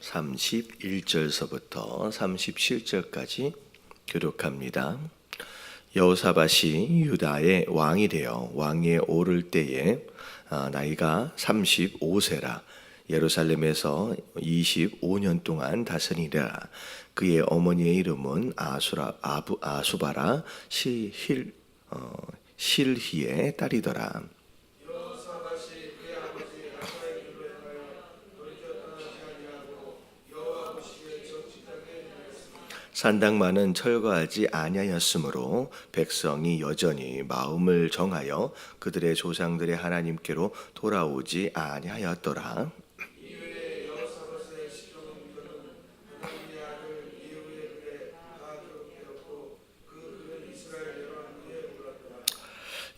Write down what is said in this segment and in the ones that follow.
31절서부터 37절까지 교독합니다. 여호사밧이 유다의 왕이 되어 왕위에 오를 때에 나이가 35세라. 예루살렘에서 25년 동안 다스리라. 그의 어머니의 이름은 아수바라 실히의 딸이더라. 산당만은 철거하지 아니하였으므로 백성이 여전히 마음을 정하여 그들의 조상들의 하나님께로 돌아오지 아니하였더라.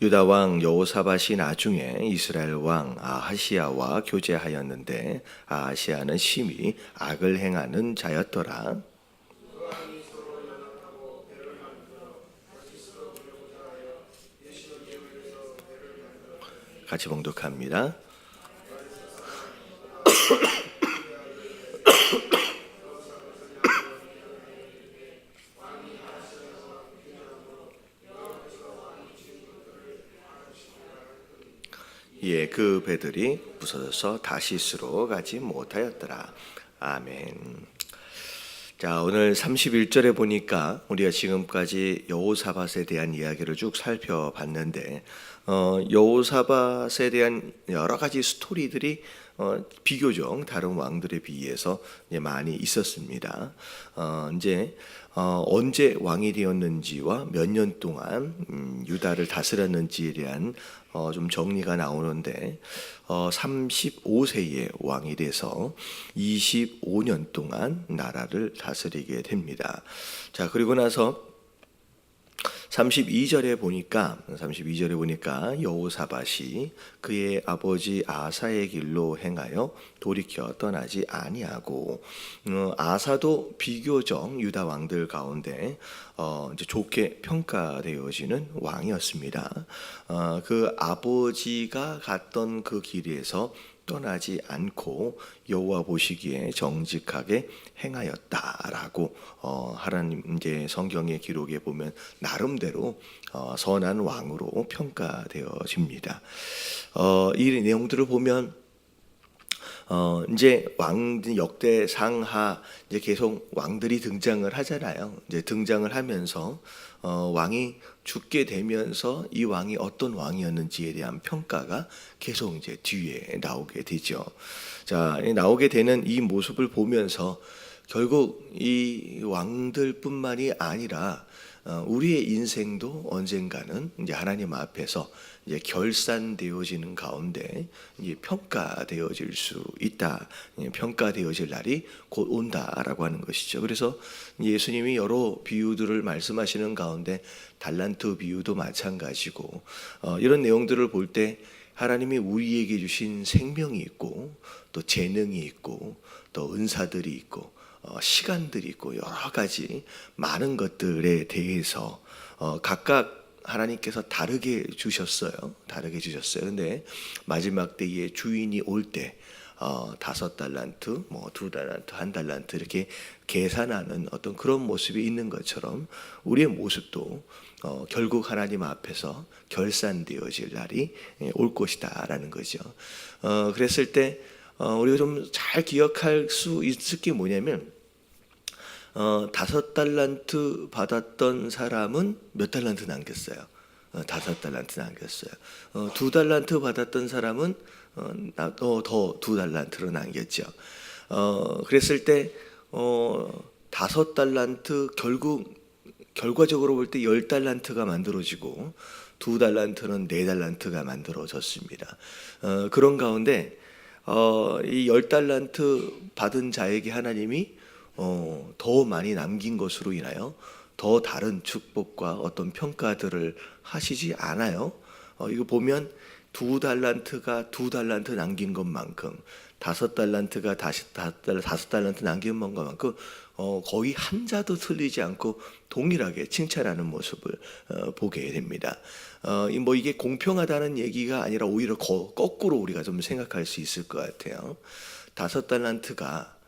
유다 왕 여호사밧이 나중에 이스라엘 왕 아하시야와 교제하였는데 아하시야는 심히 악을 행하는 자였더라. 같이 봉독합니다. 예, 그 배들이 부서져서 다시스로 가지 못하였더라. 아멘. 자, 오늘 31절에 보니까 우리가 지금까지 여호사밧에 대한 이야기를 쭉 살펴봤는데 여호사밧에 대한 여러 가지 스토리들이 비교적 다른 왕들에 비해서 많이 있었습니다. 이제 언제 왕이 되었는지와 몇 년 동안 유다를 다스렸는지에 대한 좀 정리가 나오는데 35세에 왕이 돼서 25년 동안 나라를 다스리게 됩니다. 자, 그리고 나서 32절에 보니까 여호사밧이 그의 아버지 아사의 길로 행하여 돌이켜 떠나지 아니하고 아사도 비교적 유다 왕들 가운데 이제 좋게 평가되어지는 왕이었습니다. 그 아버지가 갔던 그 길에서 떠나지 않고 여호와 보시기에 정직하게 행하였다라고 하나님 이제 성경의 기록에 보면 나름대로 선한 왕으로 평가되어집니다. 이 내용들을 보면 이제 왕 역대 상하 이제 계속 왕들이 등장을 하잖아요. 이제 등장을 하면서 왕이 죽게 되면서 이 왕이 어떤 왕이었는지에 대한 평가가 계속 이제 뒤에 나오게 되죠. 자, 나오게 되는 이 모습을 보면서 결국 이 왕들뿐만이 아니라 우리의 인생도 언젠가는 이제 하나님 앞에서 이제 결산되어지는 가운데 이제 평가되어질 수 있다. 평가되어질 날이 곧 온다라고 하는 것이죠. 그래서 예수님이 여러 비유들을 말씀하시는 가운데 달란트 비유도 마찬가지고 이런 내용들을 볼 때 하나님이 우리에게 주신 생명이 있고 또 재능이 있고 또 은사들이 있고 시간들이 있고 여러 가지 많은 것들에 대해서 각각 하나님께서 다르게 주셨어요. 근데 마지막 때에 주인이 올 때 5달란트, 2달란트, 1달란트 이렇게 계산하는 어떤 그런 모습이 있는 것처럼 우리의 모습도 결국 하나님 앞에서 결산되어질 날이 올 것이다라는 거죠. 그랬을 때 우리가 좀 잘 기억할 수 있을 게 뭐냐면 5달란트 받았던 사람은 몇 달란트 남겼어요? 5달란트 남겼어요. 2달란트 받았던 사람은 더 2달란트로 남겼죠. 그랬을 때 5달란트 결과적으로 볼 때 10달란트가 만들어지고 2달란트는 4달란트가 만들어졌습니다. 그런 가운데 이 10달란트 받은 자에게 하나님이 더 많이 남긴 것으로 인하여 더 다른 축복과 어떤 평가들을 하시지 않아요. 이거 보면 2달란트가 2달란트 남긴 것만큼 5달란트가 다시 5달란트 남긴 것만큼 거의 한자도 틀리지 않고 동일하게 칭찬하는 모습을 보게 됩니다. 이게 공평하다는 얘기가 아니라 오히려 거꾸로 우리가 좀 생각할 수 있을 것 같아요. 5달란트가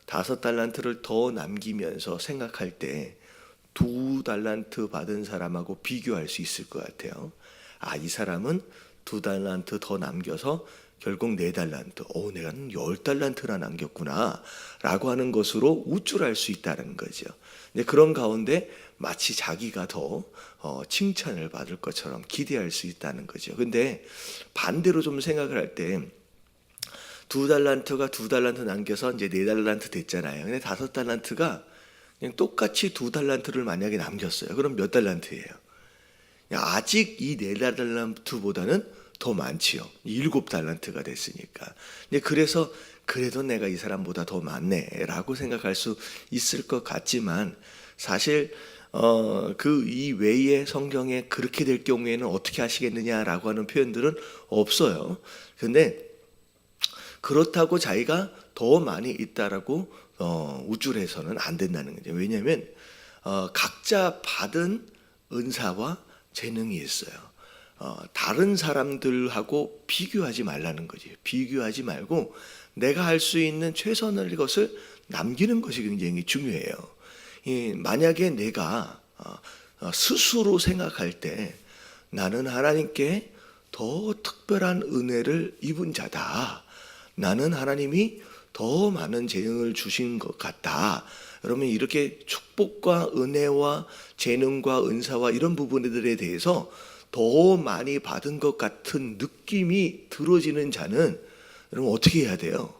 5달란트를 더 남기면서 생각할 때 2달란트 받은 사람하고 비교할 수 있을 것 같아요. 아, 이 사람은 2달란트 더 남겨서 결국 4달란트, 내가 10달란트나 남겼구나 라고 하는 것으로 우쭐할 수 있다는 거죠. 근데 그런 가운데 마치 자기가 더 칭찬을 받을 것처럼 기대할 수 있다는 거죠. 근데 반대로 좀 생각을 할 때 2달란트가 2달란트 남겨서 이제 4달란트 됐잖아요. 근데 5달란트가 그냥 똑같이 2달란트를 만약에 남겼어요. 그럼 몇 달란트예요? 아직 이 4달란트보다는 더 많지요. 7달란트가 됐으니까. 그래서 그래도 내가 이 사람보다 더 많네라고 생각할 수 있을 것 같지만 사실 그 이외에 성경에 그렇게 될 경우에는 어떻게 하시겠느냐라고 하는 표현들은 없어요. 근데 그렇다고 자기가 더 많이 있다라고 우쭐해서는 안 된다는 거죠. 왜냐하면 각자 받은 은사와 재능이 있어요. 다른 사람들하고 비교하지 말라는 거지. 비교하지 말고 내가 할 수 있는 최선의 것을 남기는 것이 굉장히 중요해요. 만약에 내가 스스로 생각할 때 나는 하나님께 더 특별한 은혜를 입은 자다. 나는 하나님이 더 많은 재능을 주신 것 같다. 여러분 이렇게 축복과 은혜와 재능과 은사와 이런 부분들에 대해서 더 많이 받은 것 같은 느낌이 들어지는 자는 여러분 어떻게 해야 돼요?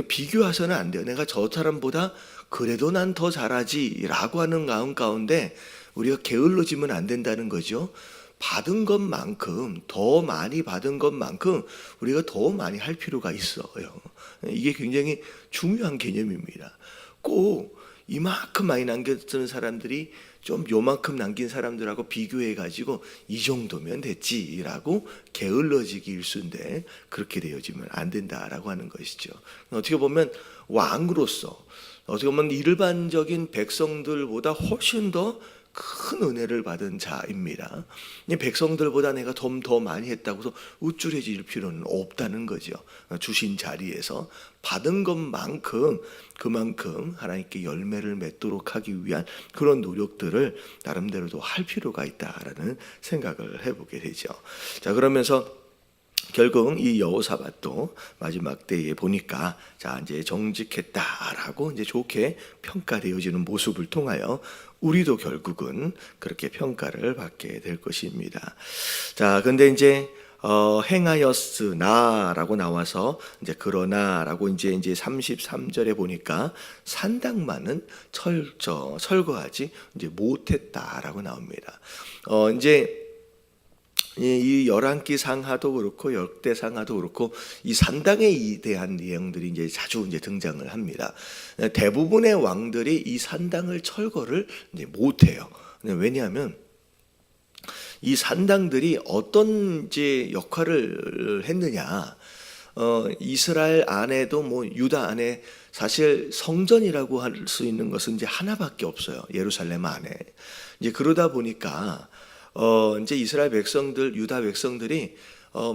비교해서는 안 돼요. 내가 저 사람보다 그래도 난 더 잘하지 라고 하는 가운데 우리가 게을러지면 안 된다는 거죠. 받은 것만큼 더 많이 받은 것만큼 우리가 더 많이 할 필요가 있어요. 이게 굉장히 중요한 개념입니다. 꼭 이만큼 많이 남겼던 사람들이 좀 요만큼 남긴 사람들하고 비교해 가지고 이 정도면 됐지라고 게을러지기 일쑤인데 그렇게 되어지면 안 된다라고 하는 것이죠. 어떻게 보면 왕으로서 어떻게 보면 일반적인 백성들보다 훨씬 더 큰 은혜를 받은 자입니다. 백성들보다 내가 좀 더 많이 했다고 해서 우쭐해질 필요는 없다는 거죠. 주신 자리에서 받은 것만큼 그만큼 하나님께 열매를 맺도록 하기 위한 그런 노력들을 나름대로도 할 필요가 있다라는 생각을 해보게 되죠. 자, 그러면서 결국 이 여호사밧도 마지막 때에 보니까 자 이제 정직했다라고 이제 좋게 평가되어지는 모습을 통하여 우리도 결국은 그렇게 평가를 받게 될 것입니다. 자, 근데 이제 행하였으나라고 나와서 이제 그러나라고 이제 33절에 보니까 산당만은 철거하지 이제 못했다라고 나옵니다. 이제 이 11기 상하도 그렇고 역대 상하도 그렇고 이 산당에 대한 내용들이 이제 자주 이제 등장을 합니다. 대부분의 왕들이 이 산당을 철거를 이제 못해요. 왜냐하면 이 산당들이 어떤 이제 역할을 했느냐? 이스라엘 안에도 뭐 유다 안에 사실 성전이라고 할 수 있는 것은 이제 하나밖에 없어요. 예루살렘 안에. 이제 그러다 보니까 이제 이스라엘 백성들, 유다 백성들이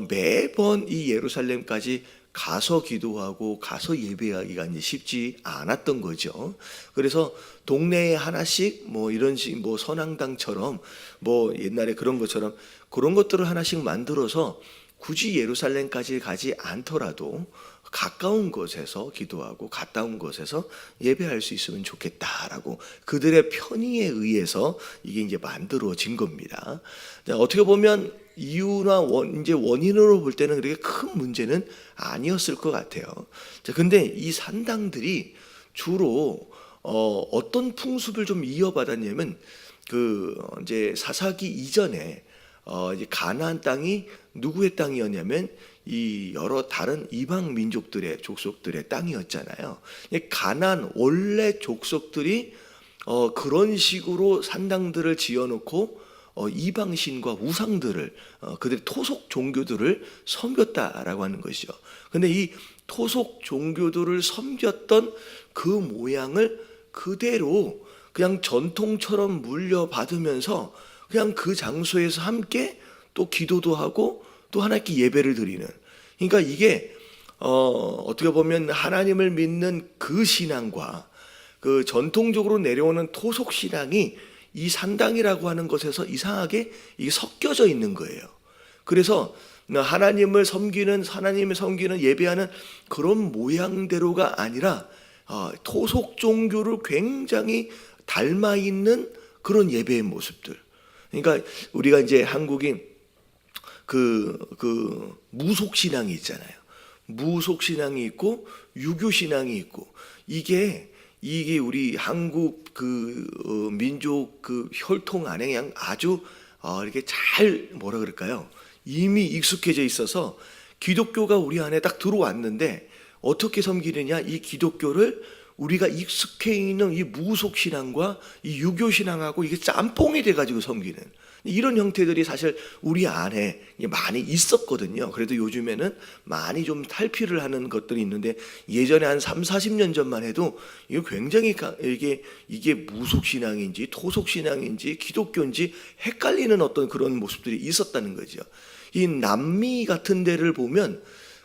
매번 이 예루살렘까지 가서 기도하고 가서 예배하기가 이제 쉽지 않았던 거죠. 그래서 동네에 하나씩 뭐 이런 식 뭐 선앙당처럼 뭐 옛날에 그런 것처럼 그런 것들을 하나씩 만들어서 굳이 예루살렘까지 가지 않더라도 가까운 곳에서 기도하고 가까운 곳에서 예배할 수 있으면 좋겠다라고 그들의 편의에 의해서 이게 이제 만들어진 겁니다. 어떻게 보면 이유나 이제 원인으로 볼 때는 그렇게 큰 문제는 아니었을 것 같아요. 근데 이 산당들이 주로 어떤 풍습을 좀 이어받았냐면 그 이제 사사기 이전에 이제 가나안 땅이 누구의 땅이었냐면 이 여러 다른 이방 민족들의 족속들의 땅이었잖아요. 가나안 원래 족속들이 그런 식으로 산당들을 지어놓고 이방신과 우상들을 그들의 토속 종교들을 섬겼다라고 하는 것이죠. 근데 이 토속 종교들을 섬겼던 그 모양을 그대로 그냥 전통처럼 물려받으면서 그냥 그 장소에서 함께 또 기도도 하고 또 하나님께 예배를 드리는. 그러니까 이게 어떻게 보면 하나님을 믿는 그 신앙과 그 전통적으로 내려오는 토속 신앙이 이 산당이라고 하는 것에서 이상하게 이게 섞여져 있는 거예요. 그래서 하나님을 섬기는 예배하는 그런 모양대로가 아니라 토속 종교를 굉장히 닮아 있는 그런 예배의 모습들. 그러니까 우리가 이제 한국인 그 무속 신앙이 있잖아요. 무속 신앙이 있고 유교 신앙이 있고 이게 우리 한국 민족 혈통 안에 그냥 아주 이렇게 잘 뭐라 그럴까요? 이미 익숙해져 있어서 기독교가 우리 안에 딱 들어왔는데 어떻게 섬기느냐? 이 기독교를 우리가 익숙해 있는 이 무속 신앙과 이 유교 신앙하고 이게 짬뽕이 돼가지고 섬기는 이런 형태들이 사실 우리 안에 많이 있었거든요. 그래도 요즘에는 많이 좀 탈피를 하는 것들이 있는데 예전에 한 30-40년 전만 해도 이거 굉장히 이게 무속 신앙인지 토속 신앙인지 기독교인지 헷갈리는 어떤 그런 모습들이 있었다는 거죠. 이 남미 같은 데를 보면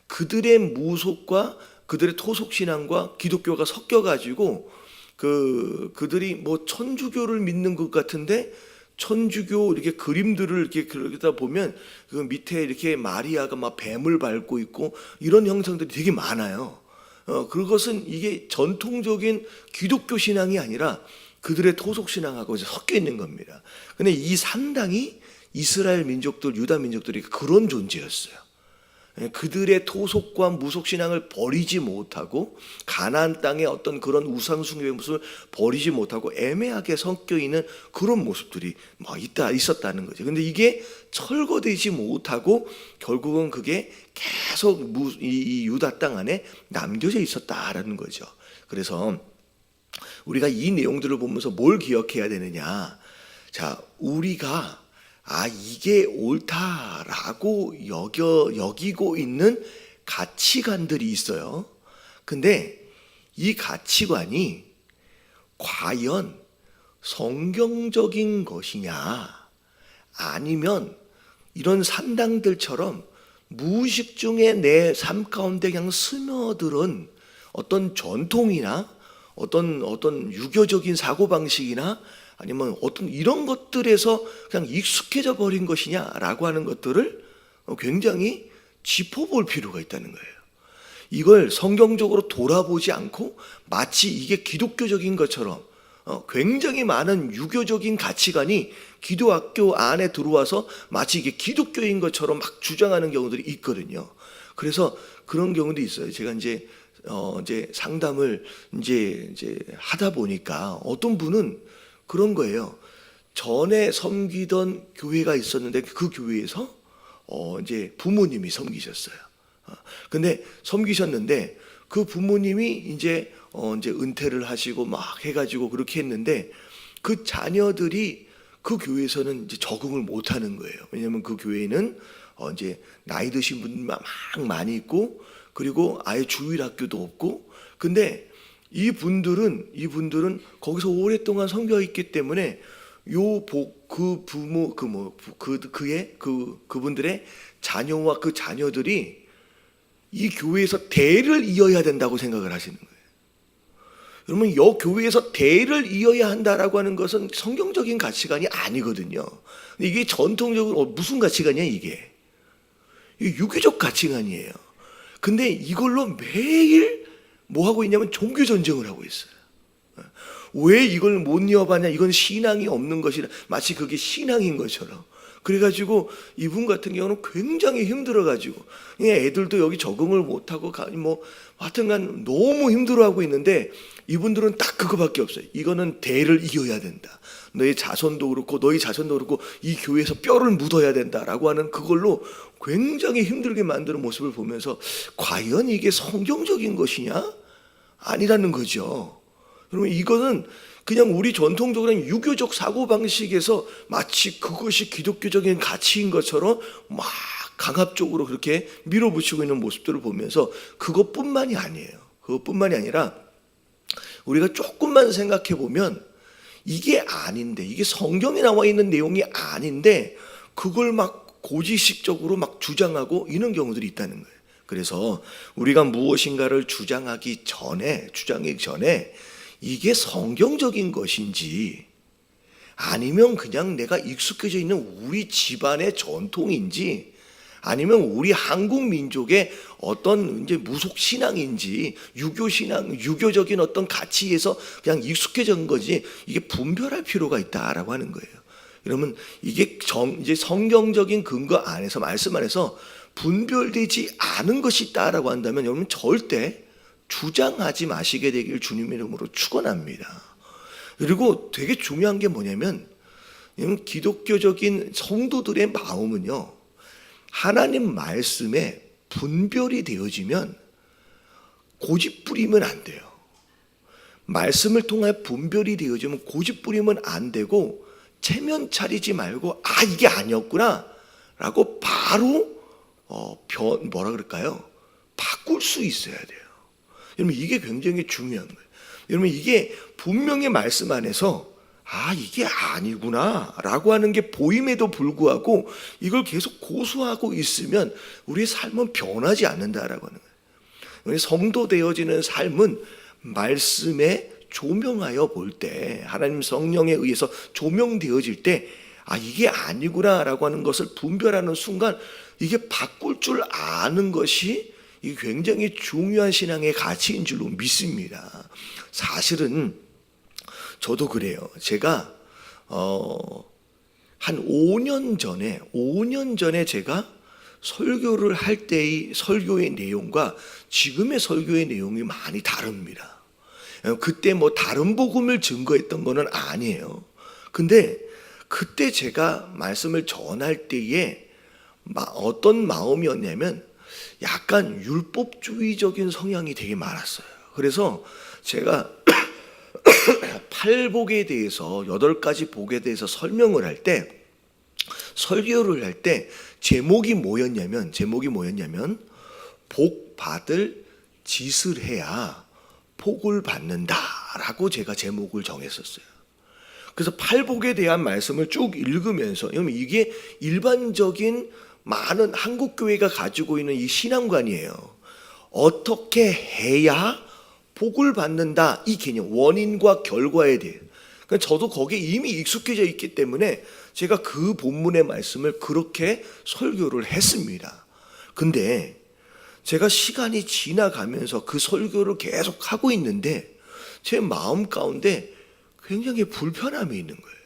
그들의 무속과 그들의 토속 신앙과 기독교가 섞여가지고 그들이 뭐 천주교를 믿는 것 같은데 천주교 이렇게 그림들을 이렇게 그러다 보면 그 밑에 이렇게 마리아가 막 뱀을 밟고 있고 이런 형상들이 되게 많아요. 그것은 이게 전통적인 기독교 신앙이 아니라 그들의 토속 신앙하고 섞여 있는 겁니다. 근데 이 산당이 이스라엘 민족들, 유다 민족들이 그런 존재였어요. 그들의 토속과 무속 신앙을 버리지 못하고 가나안 땅의 어떤 그런 우상 숭배의 모습을 버리지 못하고 애매하게 섞여 있는 그런 모습들이 있었다는 거죠. 근데 이게 철거되지 못하고 결국은 그게 계속 이 유다 땅 안에 남겨져 있었다라는 거죠. 그래서 우리가 이 내용들을 보면서 뭘 기억해야 되느냐? 자, 우리가 이게 옳다라고 여기고 있는 가치관들이 있어요. 근데 이 가치관이 과연 성경적인 것이냐, 아니면 이런 산당들처럼 무의식 중에 내 삶 가운데 그냥 스며들은 어떤 전통이나 어떤 유교적인 사고방식이나 아니면 어떤 이런 것들에서 그냥 익숙해져 버린 것이냐라고 하는 것들을 굉장히 짚어볼 필요가 있다는 거예요. 이걸 성경적으로 돌아보지 않고 마치 이게 기독교적인 것처럼 굉장히 많은 유교적인 가치관이 기독교 안에 들어와서 마치 이게 기독교인 것처럼 막 주장하는 경우들이 있거든요. 그래서 그런 경우도 있어요. 제가 이제 상담을 이제 하다 보니까 어떤 분은 그런 거예요. 전에 섬기던 교회가 있었는데 그 교회에서 이제 부모님이 섬기셨어요. 근데 섬기셨는데 그 부모님이 이제 은퇴를 하시고 막 해가지고 그렇게 했는데 그 자녀들이 그 교회에서는 이제 적응을 못 하는 거예요. 왜냐하면 그 교회는 이제 나이 드신 분만 막 많이 있고 그리고 아예 주일학교도 없고 근데 이분들은 거기서 오랫동안 섬겨 있기 때문에 그분들의 자녀와 그 자녀들이 이 교회에서 대를 이어야 된다고 생각을 하시는 거예요. 여러분, 이 교회에서 대를 이어야 한다라고 하는 것은 성경적인 가치관이 아니거든요. 이게 전통적으로 무슨 가치관이야 이게? 유교적 가치관이에요. 근데 이걸로 매일 뭐 하고 있냐면 종교 전쟁을 하고 있어요. 왜 이걸 못 이어봤냐? 이건 신앙이 없는 것이라 마치 그게 신앙인 것처럼. 그래가지고 이분 같은 경우는 굉장히 힘들어가지고 애들도 여기 적응을 못하고 하여튼간 너무 힘들어하고 있는데 이분들은 딱 그거밖에 없어요. 이거는 대를 이어야 된다. 너희 자손도 그렇고 이 교회에서 뼈를 묻어야 된다라고 하는 그걸로 굉장히 힘들게 만드는 모습을 보면서 과연 이게 성경적인 것이냐? 아니라는 거죠. 그러면 이거는 그냥 우리 전통적인 유교적 사고방식에서 마치 그것이 기독교적인 가치인 것처럼 막 강압적으로 그렇게 밀어붙이고 있는 모습들을 보면서 그것뿐만이 아니에요. 그것뿐만이 아니라 우리가 조금만 생각해 보면 이게 아닌데, 이게 성경에 나와 있는 내용이 아닌데 그걸 막 고지식적으로 막 주장하고 이런 경우들이 있다는 거예요. 그래서 우리가 무엇인가를 주장하기 전에 이게 성경적인 것인지 아니면 그냥 내가 익숙해져 있는 우리 집안의 전통인지 아니면 우리 한국 민족의 어떤 이제 무속 신앙인지 유교 신앙, 유교적인 어떤 가치에서 그냥 익숙해진 거지 이게 분별할 필요가 있다라고 하는 거예요. 그러면 이게 이제 성경적인 근거 안에서 말씀 안에서 분별되지 않은 것이 있다라고 한다면 여러분 절대 주장하지 마시게 되길 주님의 이름으로 축원합니다. 그리고 되게 중요한 게 뭐냐면 기독교적인 성도들의 마음은요, 하나님 말씀에 분별이 되어지면 고집 부리면 안 돼요. 말씀을 통해 분별이 되어지면 고집 부리면 안 되고 체면 차리지 말고 이게 아니었구나 라고 바로 뭐라 그럴까요? 바꿀 수 있어야 돼요. 여러분 이게 굉장히 중요한 거예요. 여러분 이게 분명히 말씀 안에서 이게 아니구나 라고 하는 게 보임에도 불구하고 이걸 계속 고수하고 있으면 우리의 삶은 변하지 않는다라고 하는 거예요. 성도 되어지는 삶은 말씀에 조명하여 볼 때, 하나님 성령에 의해서 조명되어질 때 이게 아니구나 라고 하는 것을 분별하는 순간 이게 바꿀 줄 아는 것이 이게 굉장히 중요한 신앙의 가치인 줄로 믿습니다. 사실은 저도 그래요. 제가 한 5년 전에 제가 설교를 할 때의 설교의 내용과 지금의 설교의 내용이 많이 다릅니다. 그때 뭐 다른 복음을 증거했던 거는 아니에요. 근데 그때 제가 말씀을 전할 때에 어떤 마음이었냐면 약간 율법주의적인 성향이 되게 많았어요. 그래서 제가 팔복에 대해서 8가지 복에 대해서 설명을 할 때 설교를 할 때 제목이 뭐였냐면 복 받을 짓을 해야 복을 받는다라고 제가 제목을 정했었어요. 그래서 팔복에 대한 말씀을 쭉 읽으면서 이게 일반적인 많은 한국 교회가 가지고 있는 이 신앙관이에요. 어떻게 해야 복을 받는다 이 개념, 원인과 결과에 대해. 그러니까 저도 거기에 이미 익숙해져 있기 때문에 제가 그 본문의 말씀을 그렇게 설교를 했습니다. 근데 제가 시간이 지나가면서 그 설교를 계속 하고 있는데 제 마음 가운데 굉장히 불편함이 있는 거예요.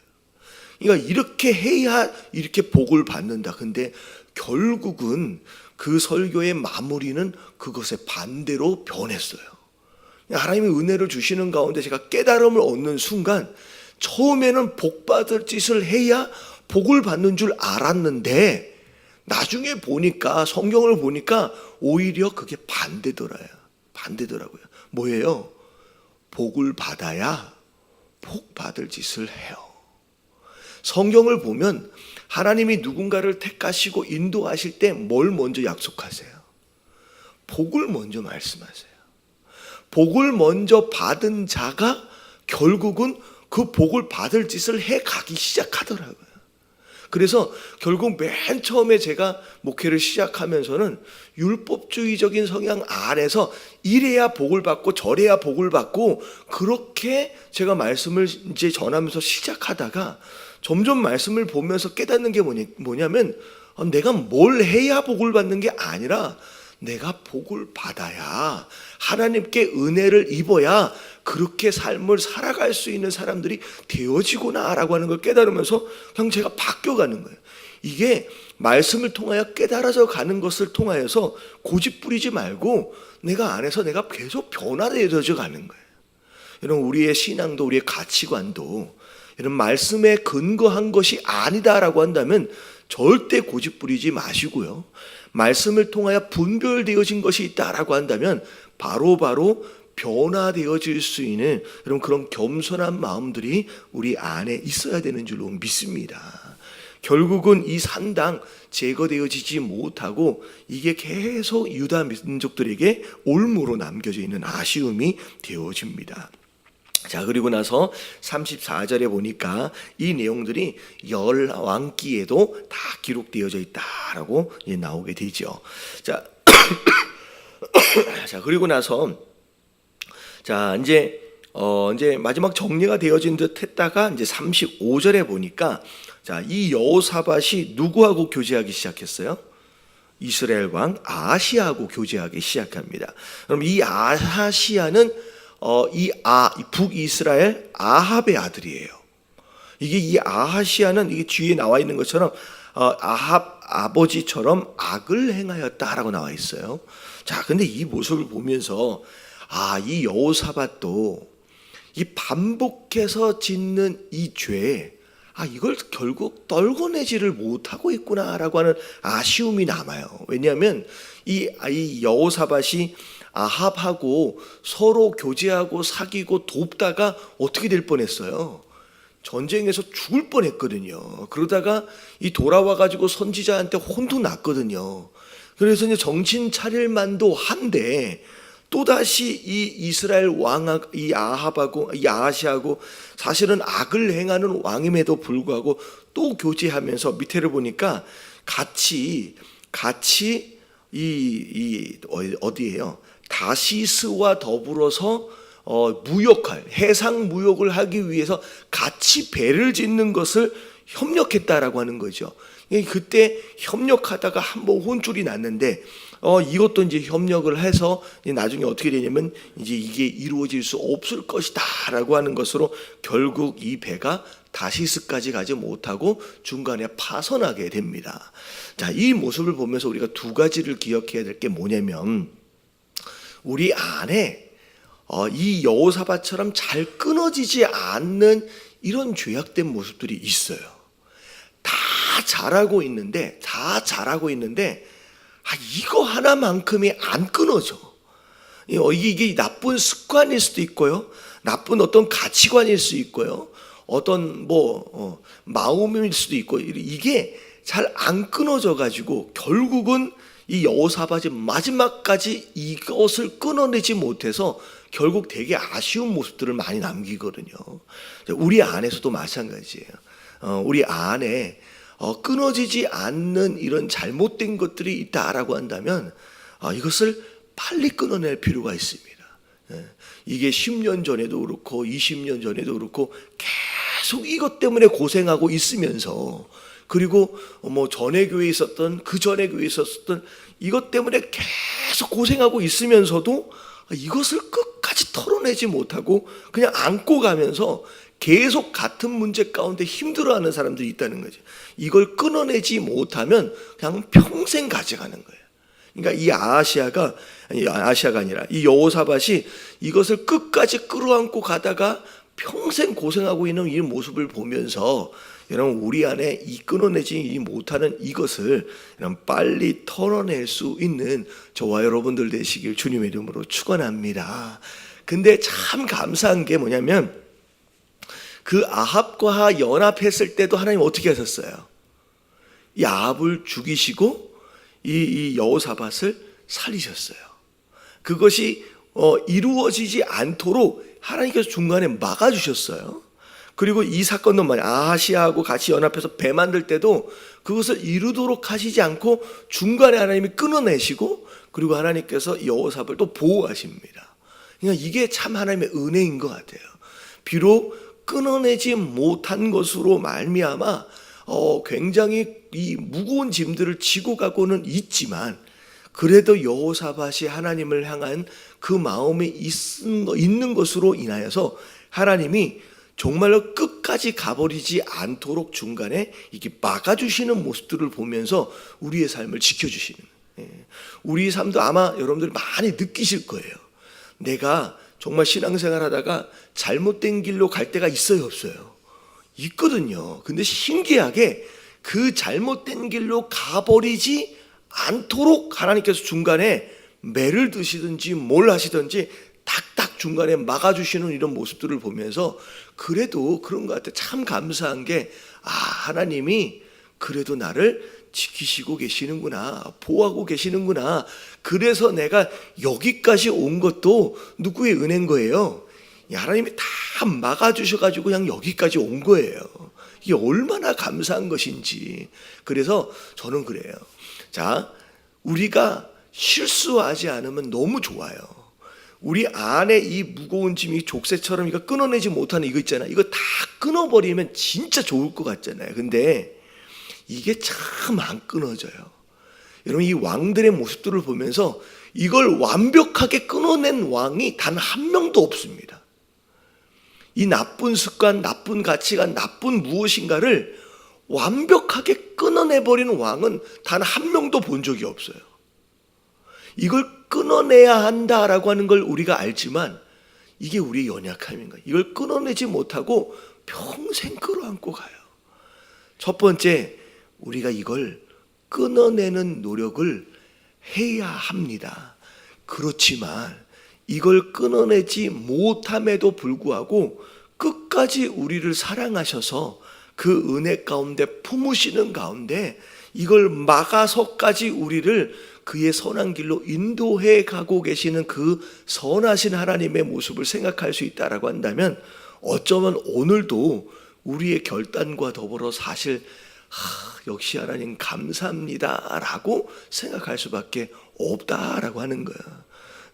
그러니까 이렇게 해야 이렇게 복을 받는다. 근데 결국은 그 설교의 마무리는 그것의 반대로 변했어요. 하나님의 은혜를 주시는 가운데 제가 깨달음을 얻는 순간 처음에는 복 받을 짓을 해야 복을 받는 줄 알았는데 나중에 보니까 성경을 보니까 오히려 그게 반대더라고요. 뭐예요? 복을 받아야 복 받을 짓을 해요. 성경을 보면 하나님이 누군가를 택하시고 인도하실 때 뭘 먼저 약속하세요? 복을 먼저 말씀하세요. 복을 먼저 받은 자가 결국은 그 복을 받을 짓을 해 가기 시작하더라고요. 그래서 결국 맨 처음에 제가 목회를 시작하면서는 율법주의적인 성향 안에서 이래야 복을 받고 저래야 복을 받고 그렇게 제가 말씀을 이제 전하면서 시작하다가 점점 말씀을 보면서 깨닫는 게 뭐냐면 내가 뭘 해야 복을 받는 게 아니라 내가 복을 받아야 하나님께 은혜를 입어야 그렇게 삶을 살아갈 수 있는 사람들이 되어지구나라고 하는 걸 깨달으면서 그냥 제가 바뀌어가는 거예요. 이게 말씀을 통하여 깨달아져 가는 것을 통하여서 고집 부리지 말고 내가 안에서 내가 계속 변화되어져 가는 거예요. 여러분 우리의 신앙도 우리의 가치관도 이런 말씀에 근거한 것이 아니다라고 한다면 절대 고집 부리지 마시고요. 말씀을 통하여 분별되어진 것이 있다라고 한다면 바로바로 변화되어질 수 있는 여러분 그런 겸손한 마음들이 우리 안에 있어야 되는 줄로 믿습니다. 결국은 이 산당 제거되어지지 못하고 이게 계속 유다 민족들에게 올무로 남겨져 있는 아쉬움이 되어집니다. 자, 그리고 나서 34절에 보니까 이 내용들이 열왕기에도 다 기록되어져 있다라고 나오게 되죠. 자, 자, 그리고 나서 자, 이제 마지막 정리가 되어진 듯 했다가 이제 35절에 보니까 자, 이 여호사밧이 누구하고 교제하기 시작했어요? 이스라엘 왕 아하시아하고 교제하기 시작합니다. 그럼 이 아하시아는 이 북이스라엘 아합의 아들이에요. 이게 이 아하시아는 이게 뒤에 나와 있는 것처럼 아합 아버지처럼 악을 행하였다라고 나와 있어요. 자, 근데 이 모습을 보면서 이 여호사밧도 이 반복해서 짓는 이 죄, 이걸 결국 떨궈내지를 못하고 있구나라고 하는 아쉬움이 남아요. 왜냐하면 이 여호사밧이 아합하고 서로 교제하고 사귀고 돕다가 어떻게 될 뻔했어요? 전쟁에서 죽을 뻔했거든요. 그러다가 이 돌아와가지고 선지자한테 혼도 났거든요. 그래서 이제 정신 차릴 만도 한데 또다시 이 이스라엘 왕, 이 아합하고 이 아하시하고 사실은 악을 행하는 왕임에도 불구하고 또 교제하면서 밑에를 보니까 같이 어디예요? 다시스와 더불어서 해상 무역을 하기 위해서 같이 배를 짓는 것을 협력했다라고 하는 거죠. 그때 협력하다가 한번 혼쭐이 났는데 이것도 이제 협력을 해서 나중에 어떻게 되냐면 이제 이게 이루어질 수 없을 것이다라고 하는 것으로 결국 이 배가 다시스까지 가지 못하고 중간에 파선하게 됩니다. 자, 이 모습을 보면서 우리가 두 가지를 기억해야 될 게 뭐냐면 우리 안에 이 여호사밧처럼 잘 끊어지지 않는 이런 죄악된 모습들이 있어요. 다 잘하고 있는데 이거 하나만큼이 안 끊어져. 이게 나쁜 습관일 수도 있고요, 나쁜 어떤 가치관일 수 있고요, 어떤 마음일 수도 있고, 이게 잘 안 끊어져 가지고 결국은 이 여호사밧이 마지막까지 이것을 끊어내지 못해서 결국 되게 아쉬운 모습들을 많이 남기거든요. 우리 안에서도 마찬가지예요. 우리 안에 끊어지지 않는 이런 잘못된 것들이 있다라고 한다면 이것을 빨리 끊어낼 필요가 있습니다. 이게 10년 전에도 그렇고 20년 전에도 그렇고 계속 이것 때문에 고생하고 있으면서, 그리고 전에 교회에 있었던 그 전에 교회에 있었던 이것 때문에 계속 고생하고 있으면서도 이것을 끝까지 털어내지 못하고 그냥 안고 가면서 계속 같은 문제 가운데 힘들어하는 사람들이 있다는 거죠. 이걸 끊어내지 못하면 그냥 평생 가져가는 거예요. 그러니까 이 아하시아가 아니라 이 여호사밧이 이것을 끝까지 끌어안고 가다가 평생 고생하고 있는 이 모습을 보면서 여러분, 우리 안에 이 끊어내지 못하는 이것을 빨리 털어낼 수 있는 저와 여러분들 되시길 주님의 이름으로 축원합니다. 근데 참 감사한 게 뭐냐면 그 아합과 연합했을 때도 하나님 어떻게 하셨어요? 이 아합을 죽이시고 이 여호사밧을 살리셨어요. 그것이 이루어지지 않도록 하나님께서 중간에 막아주셨어요. 그리고 이 사건도 아하시아하고 같이 연합해서 배 만들 때도 그것을 이루도록 하시지 않고 중간에 하나님이 끊어내시고, 그리고 하나님께서 여호사밧을 또 보호하십니다. 그러니까 이게 참 하나님의 은혜인 것 같아요. 비록 끊어내지 못한 것으로 말미암아 굉장히 이 무거운 짐들을 지고 가고는 있지만, 그래도 여호사밧이 하나님을 향한 그 마음이 있는 것으로 인하여서 하나님이 정말로 끝까지 가버리지 않도록 중간에 이렇게 막아주시는 모습들을 보면서 우리의 삶을 지켜주시는, 우리의 삶도 아마 여러분들이 많이 느끼실 거예요. 내가 정말 신앙생활 하다가 잘못된 길로 갈 때가 있어요, 없어요? 있거든요. 근데 신기하게 그 잘못된 길로 가버리지 않도록 하나님께서 중간에 매를 드시든지 뭘 하시든지 탁탁 중간에 막아주시는 이런 모습들을 보면서 그래도 그런 것 같아요. 참 감사한 게 하나님이 그래도 나를 지키시고 계시는구나, 보호하고 계시는구나. 그래서 내가 여기까지 온 것도 누구의 은혜인 거예요? 하나님이 다 막아주셔가지고 그냥 여기까지 온 거예요. 이게 얼마나 감사한 것인지. 그래서 저는 그래요. 자, 우리가 실수하지 않으면 너무 좋아요. 우리 안에 이 무거운 짐이 족쇄처럼 이거 끊어내지 못하는 이거 있잖아요. 이거 다 끊어버리면 진짜 좋을 것 같잖아요. 근데 이게 참 안 끊어져요. 여러분, 이 왕들의 모습들을 보면서 이걸 완벽하게 끊어낸 왕이 단 한 명도 없습니다. 이 나쁜 습관, 나쁜 가치관, 나쁜 무엇인가를 완벽하게 끊어내버리는 왕은 단 한 명도 본 적이 없어요. 이걸 끊어내야 한다라고 하는 걸 우리가 알지만 이게 우리의 연약함인 거예요. 이걸 끊어내지 못하고 평생 끌어안고 가요. 첫 번째, 우리가 이걸 끊어내는 노력을 해야 합니다. 그렇지만 이걸 끊어내지 못함에도 불구하고 끝까지 우리를 사랑하셔서 그 은혜 가운데 품으시는 가운데 이걸 막아서까지 우리를 그의 선한 길로 인도해 가고 계시는 그 선하신 하나님의 모습을 생각할 수 있다라고 한다면 어쩌면 오늘도 우리의 결단과 더불어 사실 역시 하나님 감사합니다 라고 생각할 수밖에 없다라고 하는 거예요.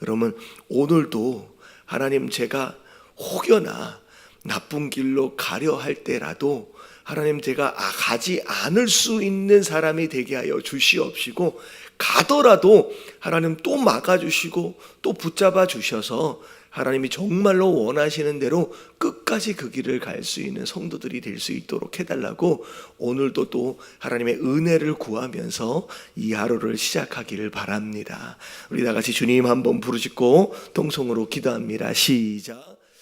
여러분, 오늘도 하나님 제가 혹여나 나쁜 길로 가려 할 때라도 하나님 제가 가지 않을 수 있는 사람이 되게 하여 주시옵시고, 가더라도 하나님 또 막아주시고 또 붙잡아 주셔서 하나님이 정말로 원하시는 대로 끝까지 그 길을 갈 수 있는 성도들이 될 수 있도록 해달라고 오늘도 또 하나님의 은혜를 구하면서 이 하루를 시작하기를 바랍니다. 우리 다 같이 주님 한번 부르짖고 통성으로 기도합니다. 시작.